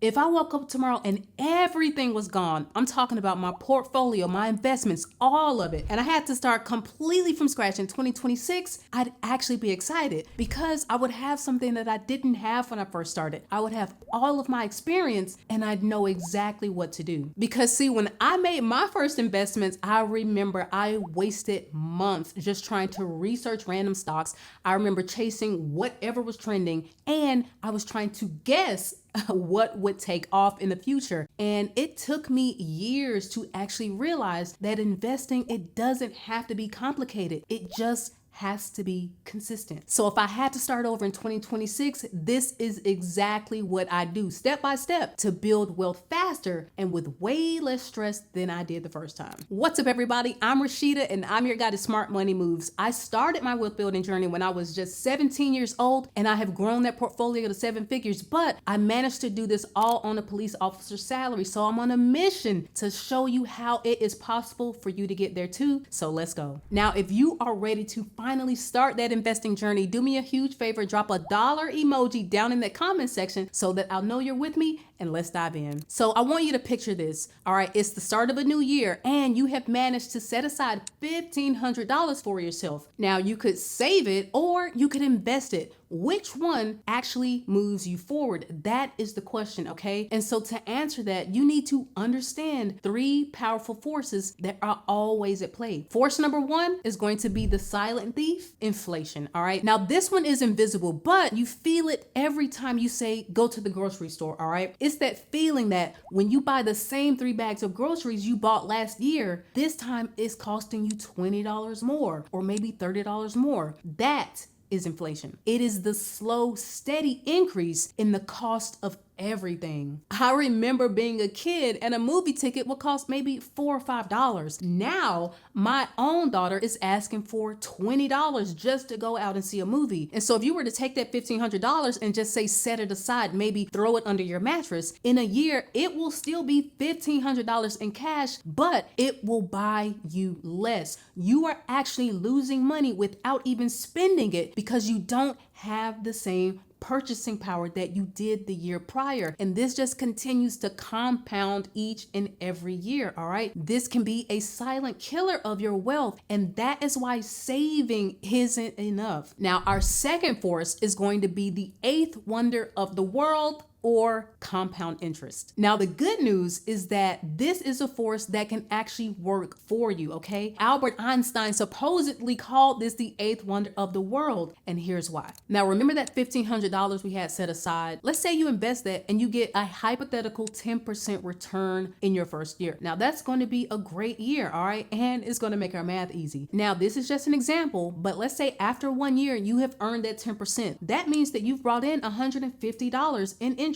If I woke up tomorrow and everything was gone, I'm talking about my portfolio, my investments, all of it, and I had to start completely from scratch in 2026, I'd actually be excited because I would have something that I didn't have when I first started. I would have all of my experience and I'd know exactly what to do. Because see, when I made my first investments, I remember I wasted months just trying to research random stocks. I remember chasing whatever was trending and I was trying to guess what would take off in the future. And it took me years to actually realize that investing, it doesn't have to be complicated. It just has to be consistent. So if I had to start over in 2026, this is exactly what I do step by step to build wealth faster and with way less stress than I did the first time. What's up, everybody? I'm Rashida and I'm your guide to smart money moves. I started my wealth building journey when I was just 17 years old and I have grown that portfolio to 7 figures, but I managed to do this all on a police officer's salary. So I'm on a mission to show you how it is possible for you to get there too. So let's go. Now, if you are ready to finally start that investing journey, do me a huge favor, drop a dollar emoji down in the comment section so that I'll know you're with me, and let's dive in. So I want you to picture this. All right, it's the start of a new year and you have managed to set aside $1,500 for yourself. Now you could save it or you could invest it. Which one actually moves you forward? That is the question, okay? And so to answer that, you need to understand 3 powerful forces that are always at play. Force number 1 is going to be the silent thief, inflation, all right? Now this one is invisible, but you feel it every time you say, go to the grocery store, all right? It's that feeling that when you buy the same 3 bags of groceries you bought last year, this time it's costing you $20 more or maybe $30 more. That is inflation. It is the slow, steady increase in the cost of everything. I remember being a kid and a movie ticket would cost maybe $4 or $5. Now, my own daughter is asking for $20 just to go out and see a movie. And so if you were to take that $1,500 and just say set it aside, maybe throw it under your mattress, in a year, it will still be $1,500 in cash, but it will buy you less. You are actually losing money without even spending it because you don't have the same purchasing power that you did the year prior. And this just continues to compound each and every year, all right? This can be a silent killer of your wealth, and that is why saving isn't enough. Now, our second force is going to be the 8th wonder of the world, or compound interest. Now, the good news is that this is a force that can actually work for you, okay? Albert Einstein supposedly called this the 8th wonder of the world, and here's why. Now, remember that $1,500 we had set aside? Let's say you invest that and you get a hypothetical 10% return in your first year. Now, that's going to be a great year, all right? And it's going to make our math easy. Now, this is just an example, but let's say after 1 year, you have earned that 10%. That means that you've brought in $150 in interest.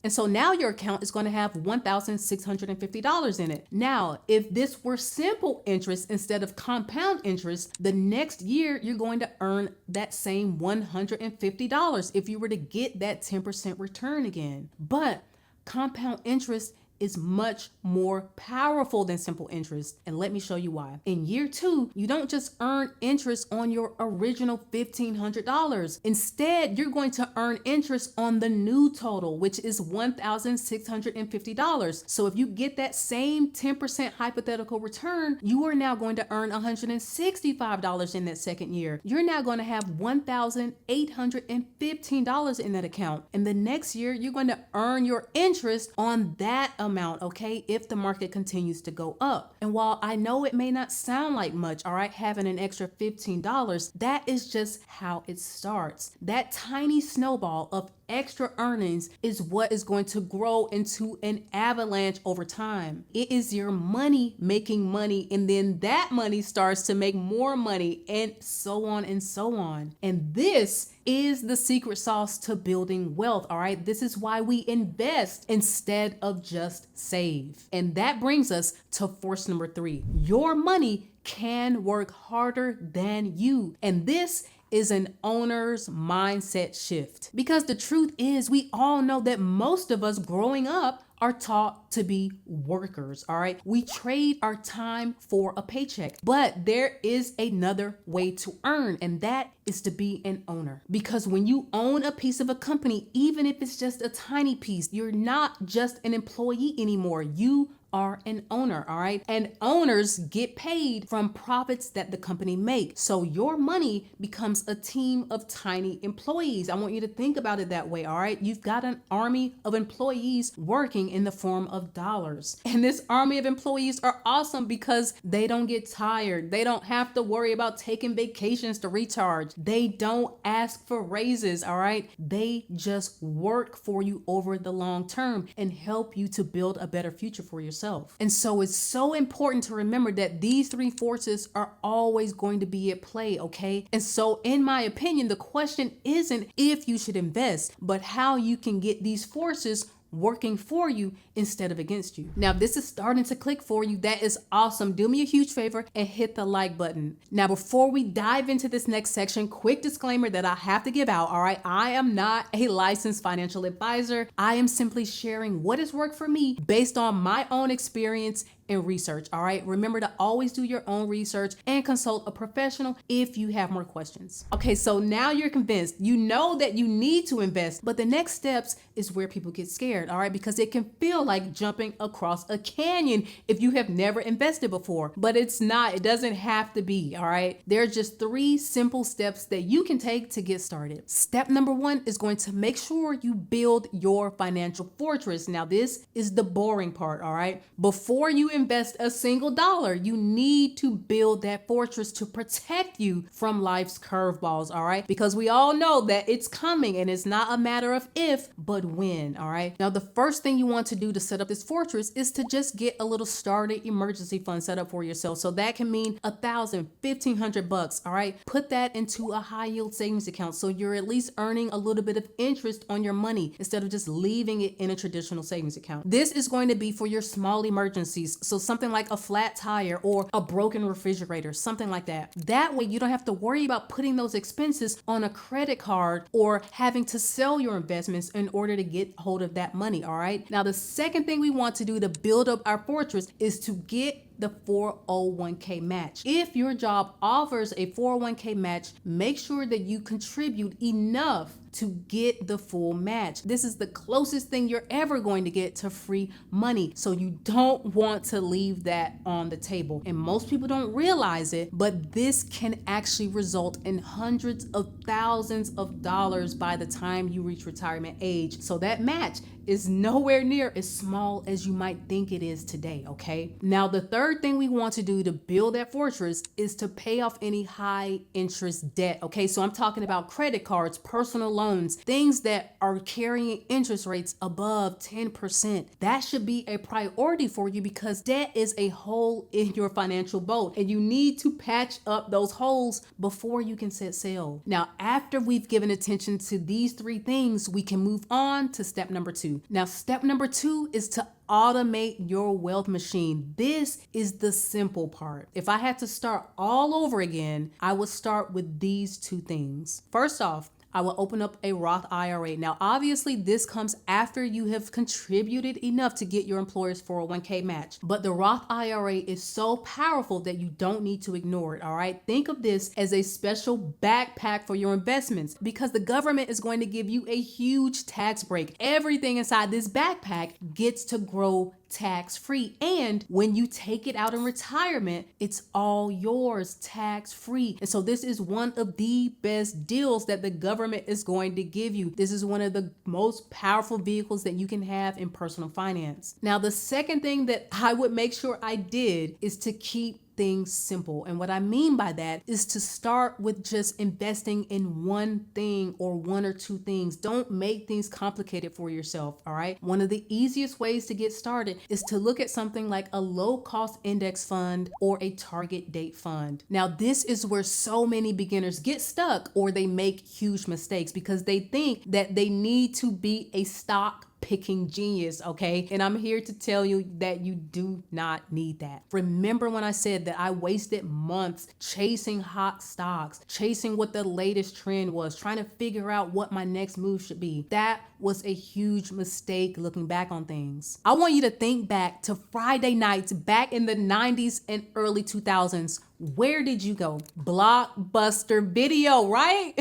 And so now your account is going to have $1,650 in it. Now, if this were simple interest instead of compound interest, the next year you're going to earn that same $150 if you were to get that 10% return again. But compound interest is much more powerful than simple interest. And let me show you why. In year 2, you don't just earn interest on your original $1,500. Instead, you're going to earn interest on the new total, which is $1,650. So if you get that same 10% hypothetical return, you are now going to earn $165 in that second year. You're now going to have $1,815 in that account. And the next year, you're going to earn your interest on that amount, okay, if the market continues to go up. And while I know it may not sound like much, all right, having an extra $15, that is just how it starts. That tiny snowball of extra earnings is what is going to grow into an avalanche over time. It is your money making money, and then that money starts to make more money, and so on and so on. And this is the secret sauce to building wealth, all right? This is why we invest instead of just save. And that brings us to force number 3. Your money can work harder than you. And this is an owner's mindset shift. Because the truth is, we all know that most of us growing up are taught to be workers, all right? We trade our time for a paycheck, but there is another way to earn, and that is to be an owner. Because when you own a piece of a company, even if it's just a tiny piece, you're not just an employee anymore. You are an owner, all right? And owners get paid from profits that the company makes. So your money becomes a team of tiny employees. I want you to think about it that way, all right? You've got an army of employees working in the form of dollars. And this army of employees are awesome because they don't get tired. They don't have to worry about taking vacations to recharge. They don't ask for raises, all right? They just work for you over the long term and help you to build a better future for yourself. And so it's so important to remember that these three forces are always going to be at play, okay? And so in my opinion, the question isn't if you should invest, but how you can get these forces working for you instead of against you. Now, if this is starting to click for you, that is awesome. Do me a huge favor and hit the like button. Now, before we dive into this next section, quick disclaimer that I have to give out, all right? I am not a licensed financial advisor. I am simply sharing what has worked for me based on my own experience and research, all right? Remember to always do your own research and consult a professional if you have more questions. Okay, so now you're convinced. You know that you need to invest, but the next steps is where people get scared, all right? Because it can feel like jumping across a canyon if you have never invested before, but it's not. It doesn't have to be, all right? There are just 3 simple steps that you can take to get started. Step number 1 is going to make sure you build your financial fortress. Now, this is the boring part, all right? Before you invest a single dollar, you need to build that fortress to protect you from life's curveballs, all right? Because we all know that it's coming and it's not a matter of if, but when, all right? Now, the first thing you want to do to set up this fortress is to just get a little starter emergency fund set up for yourself. So that can mean $1,000, $1,500, all right? Put that into a high yield savings account so you're at least earning a little bit of interest on your money instead of just leaving it in a traditional savings account. This is going to be for your small emergencies. So something like a flat tire or a broken refrigerator, something like that. That way you don't have to worry about putting those expenses on a credit card or having to sell your investments in order to get hold of that money, all right? Now, the second thing we want to do to build up our fortress is to get the 401k match. If your job offers a 401k match, make sure that you contribute enough to get the full match. This is the closest thing you're ever going to get to free money. So you don't want to leave that on the table. And most people don't realize it, but this can actually result in hundreds of thousands of dollars by the time you reach retirement age. So that match is nowhere near as small as you might think it is today, okay? Now, the third thing we want to do to build that fortress is to pay off any high interest debt, okay? So I'm talking about credit cards, personal loans, things that are carrying interest rates above 10%. That should be a priority for you because debt is a hole in your financial boat and you need to patch up those holes before you can set sail. Now, after we've given attention to these 3 things, we can move on to step number 2. Now, step number 2 is to automate your wealth machine. This is the simple part. If I had to start all over again, I would start with these 2 things. First off, I will open up a Roth IRA. Now, obviously, this comes after you have contributed enough to get your employer's 401k match. But the Roth IRA is so powerful that you don't need to ignore it, all right? Think of this as a special backpack for your investments because the government is going to give you a huge tax break. Everything inside this backpack gets to grow tax-free. And when you take it out in retirement, it's all yours tax-free. And so this is one of the best deals that the government is going to give you. This is one of the most powerful vehicles that you can have in personal finance. Now, the second thing that I would make sure I did is to keep things simple. And what I mean by that is to start with just investing in one thing or 1 or 2 things. Don't make things complicated for yourself, all right? One of the easiest ways to get started is to look at something like a low-cost index fund or a target date fund. Now, this is where so many beginners get stuck or they make huge mistakes because they think that they need to be a stock picking genius, okay? And I'm here to tell you that you do not need that. Remember when I said that I wasted months chasing hot stocks, chasing what the latest trend was, trying to figure out what my next move should be? That was a huge mistake looking back on things. I want you to think back to Friday nights back in the 90s and early 2000s. Where did you go? Blockbuster Video, right?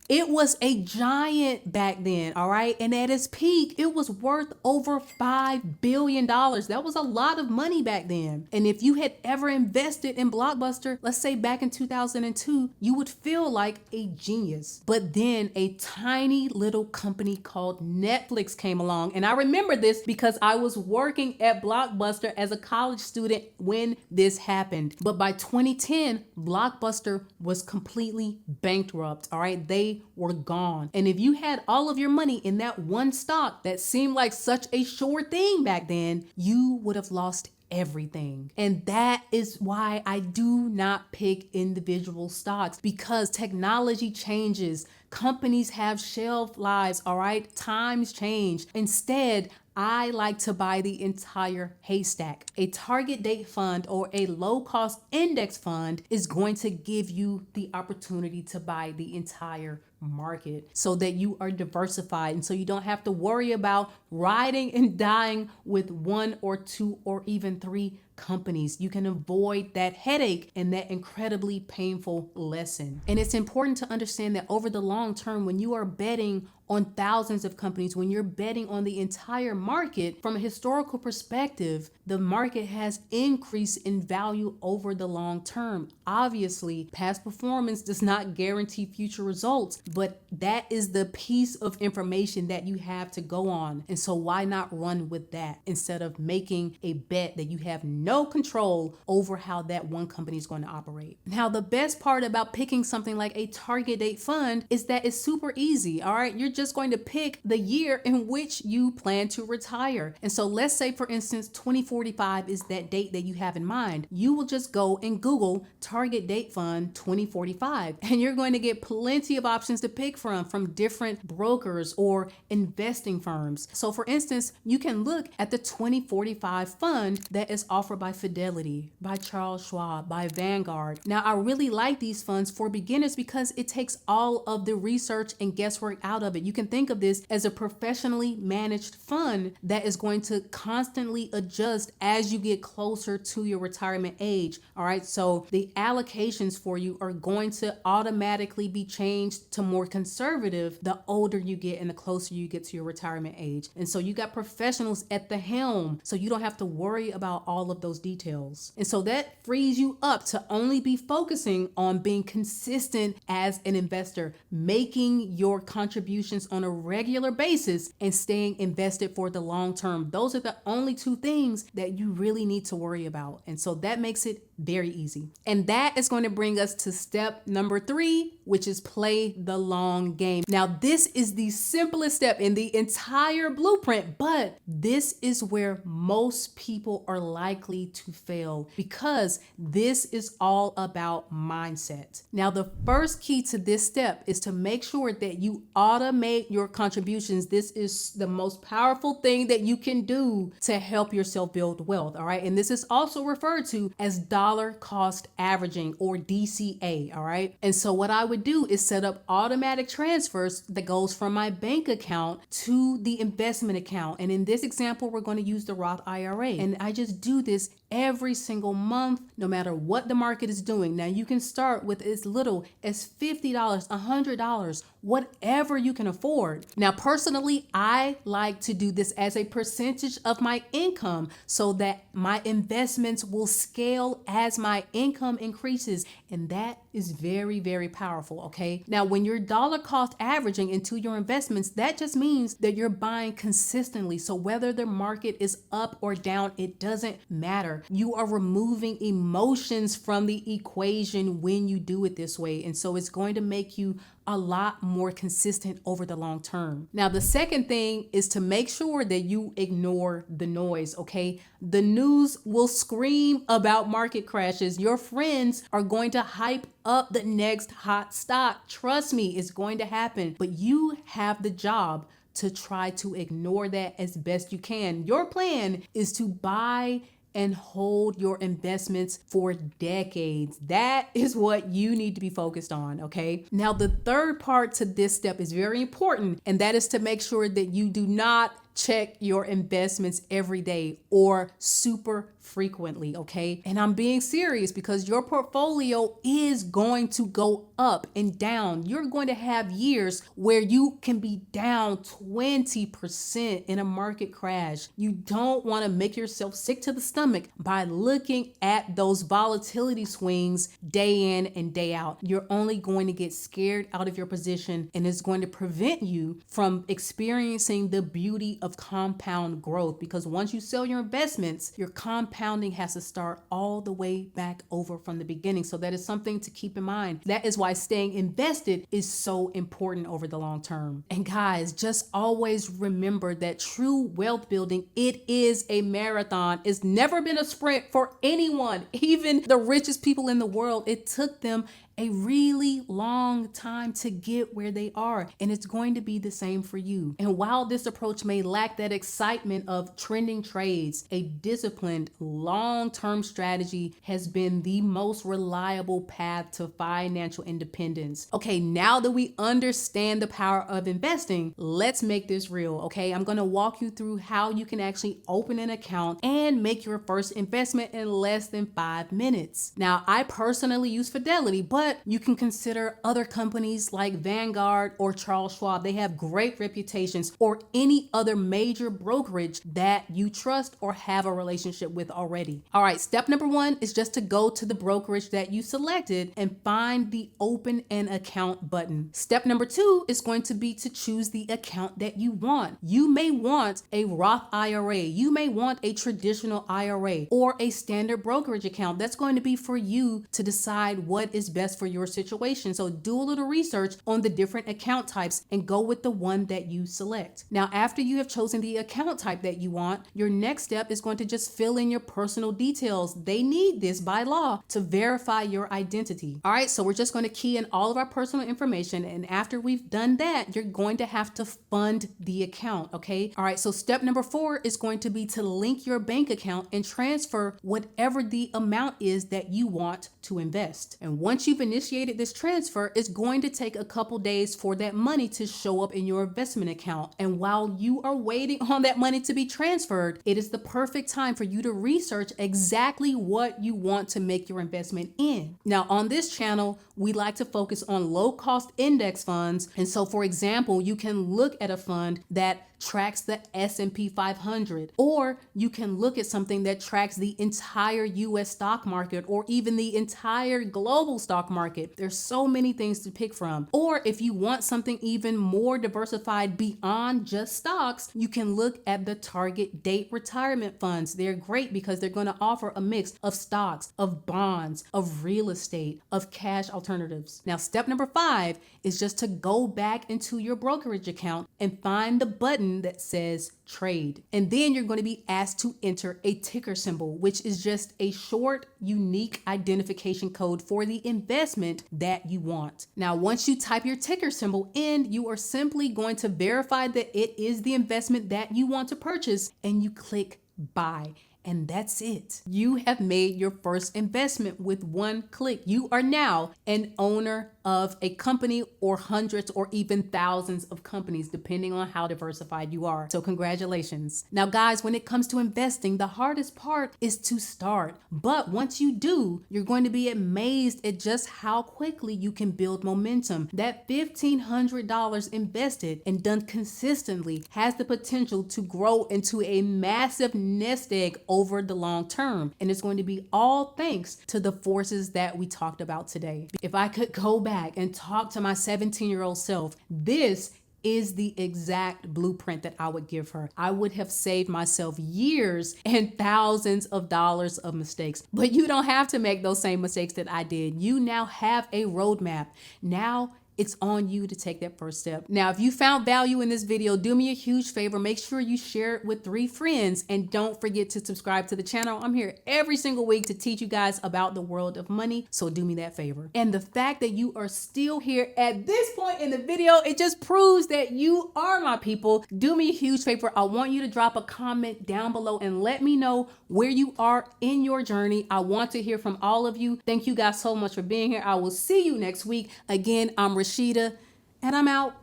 It was a giant back then, all right? And at its peak, it was worth over $5 billion. That was a lot of money back then. And if you had ever invested in Blockbuster, let's say back in 2002, you would feel like a genius. But then a tiny little company called Netflix came along. And I remember this because I was working at Blockbuster as a college student when this happened. But by 2010, Blockbuster was completely bankrupt, all right? They were gone. And if you had all of your money in that one stock that seemed like such a sure thing back then, you would have lost everything. And that is why I do not pick individual stocks, because technology changes. Companies have shelf lives, all right? Times change. Instead, I like to buy the entire haystack. A target date fund or a low cost index fund is going to give you the opportunity to buy the entire market so that you are diversified, and so you don't have to worry about riding and dying with one or two or even three companies. You can avoid that headache and that incredibly painful lesson. And it's important to understand that over the long term, when you are betting on thousands of companies, when you're betting on the entire market, from a historical perspective, the market has increased in value over the long term. Obviously, past performance does not guarantee future results, but that is the piece of information that you have to go on. And so why not run with that instead of making a bet that you have no control over how that one company is going to operate? Now, the best part about picking something like a target date fund is that it's super easy, all right? You're just going to pick the year in which you plan to retire. And so let's say, for instance, 2045 is that date that you have in mind. You will just go and Google target date fund 2045, and you're going to get plenty of options to pick from different brokers or investing firms. So for instance, you can look at the 2045 fund that is offered by Fidelity, by Charles Schwab, by Vanguard. Now, I really like these funds for beginners because it takes all of the research and guesswork out of it. You can think of this as a professionally managed fund that is going to constantly adjust as you get closer to your retirement age. All right, so the allocations for you are going to automatically be changed to more conservative the older you get and the closer you get to your retirement age. And so you got professionals at the helm, so you don't have to worry about all of those details. And so that frees you up to only be focusing on being consistent as an investor, making your contributions on a regular basis and staying invested for the long term. Those are the only two things that you really need to worry about. And so that makes it very easy. And that is going to bring us to step number 3, which is play the long game. Now, this is the simplest step in the entire blueprint, but this is where most people are likely to fail because this is all about mindset. Now, the first key to this step is to make sure that you automate your contributions. This is the most powerful thing that you can do to help yourself build wealth. All right. And this is also referred to as dollar cost averaging, or DCA. All right. And so what I would do is set up automatic transfers that goes from my bank account to the investment account. And in this example, we're going to use the Roth IRA. And I just do this every single month, no matter what the market is doing. Now, you can start with as little as $50, $100, whatever you can afford. Now, personally, I like to do this as a percentage of my income so that my investments will scale as my income increases. And that is very, very powerful. Okay. Now, when you're dollar cost averaging into your investments, that just means that you're buying consistently. So whether the market is up or down, it doesn't matter. You are removing emotions from the equation when you do it this way. And so it's going to make you a lot more consistent over the long term. Now, the second thing is to make sure that you ignore the noise, okay? The news will scream about market crashes. Your friends are going to hype up the next hot stock. Trust me, it's going to happen. But you have the job to try to ignore that as best you can. Your plan is to buy and hold your investments for decades. That is what you need to be focused on, okay? Now, the third part to this step is very important, and that is to make sure that you do not check your investments every day or super frequently, okay? And I'm being serious because your portfolio is going to go up and down. You're going to have years where you can be down 20% in a market crash. You don't want to make yourself sick to the stomach by looking at those volatility swings day in and day out. You're only going to get scared out of your position, and it's going to prevent you from experiencing the beauty of compound growth, because once you sell your investments, your compounding has to start all the way back over from the beginning. So that is something to keep in mind. That is why staying invested is so important over the long term. And guys, just always remember that true wealth building, it is a marathon. It's never been a sprint for anyone, even the richest people in the world. It took them a really long time to get where they are, and it's going to be the same for you. And while this approach may lack that excitement of trending trades, a disciplined long-term strategy has been the most reliable path to financial independence. Okay, now that we understand the power of investing, let's make this real, okay? I'm going to walk you through how you can actually open an account and make your first investment in less than 5 minutes. Now, I personally use Fidelity, but you can consider other companies like Vanguard or Charles Schwab. They have great reputations, or any other major brokerage that you trust or have a relationship with already. All right, step number 1 is just to go to the brokerage that you selected and find the open an account button. Step number 2 is going to be to choose the account that you want. You may want a Roth IRA, you may want a traditional IRA, or a standard brokerage account. That's going to be for you to decide what is best for your situation. So do a little research on the different account types and go with the one that you select. Now, after you have chosen the account type that you want, your next step is going to just fill in your personal details. They need this by law to verify your identity. All right, so we're just going to key in all of our personal information, and after we've done that, you're going to have to fund the account, okay? All right, so step number 4 is going to be to link your bank account and transfer whatever the amount is that you want to invest. And once you've initiated this transfer, it's going to take a couple days for that money to show up in your investment account. And while you are waiting on that money to be transferred, it is the perfect time for you to research exactly what you want to make your investment in. Now, on this channel, we like to focus on low cost index funds. And so, for example, you can look at a fund that tracks the S&P 500, or you can look at something that tracks the entire US stock market, or even the entire global stock market. There's so many things to pick from. Or if you want something even more diversified beyond just stocks, you can look at the target date retirement funds. They're great because they're going to offer a mix of stocks, of bonds, of real estate, of cash alternatives. Now, step number 5 is just to go back into your brokerage account and find the button that says trade. And then you're going to be asked to enter a ticker symbol, which is just a short, unique identification code for the investment that you want. Now, once you type your ticker symbol in, you are simply going to verify that it is the investment that you want to purchase, and you click buy. And that's it. You have made your first investment with one click. You are now an owner of a company, or hundreds or even thousands of companies, depending on how diversified you are. So congratulations. Now, guys, when it comes to investing, the hardest part is to start. But once you do, you're going to be amazed at just how quickly you can build momentum. That $1,500 invested and done consistently has the potential to grow into a massive nest egg over the long term. And it's going to be all thanks to the forces that we talked about today. If I could go back and talk to my 17-year-old self, this is the exact blueprint that I would give her. I would have saved myself years and thousands of dollars of mistakes. But you don't have to make those same mistakes that I did. You now have a roadmap. Now It's on you to take that first step. Now, if you found value in this video, do me a huge favor. Make sure you share it with 3 friends and don't forget to subscribe to the channel. I'm here every single week to teach you guys about the world of money. So do me that favor. And the fact that you are still here at this point in the video, it just proves that you are my people. Do me a huge favor. I want you to drop a comment down below and let me know where you are in your journey. I want to hear from all of you. Thank you guys so much for being here. I will see you next week. Again, I'm Rashida, and I'm out.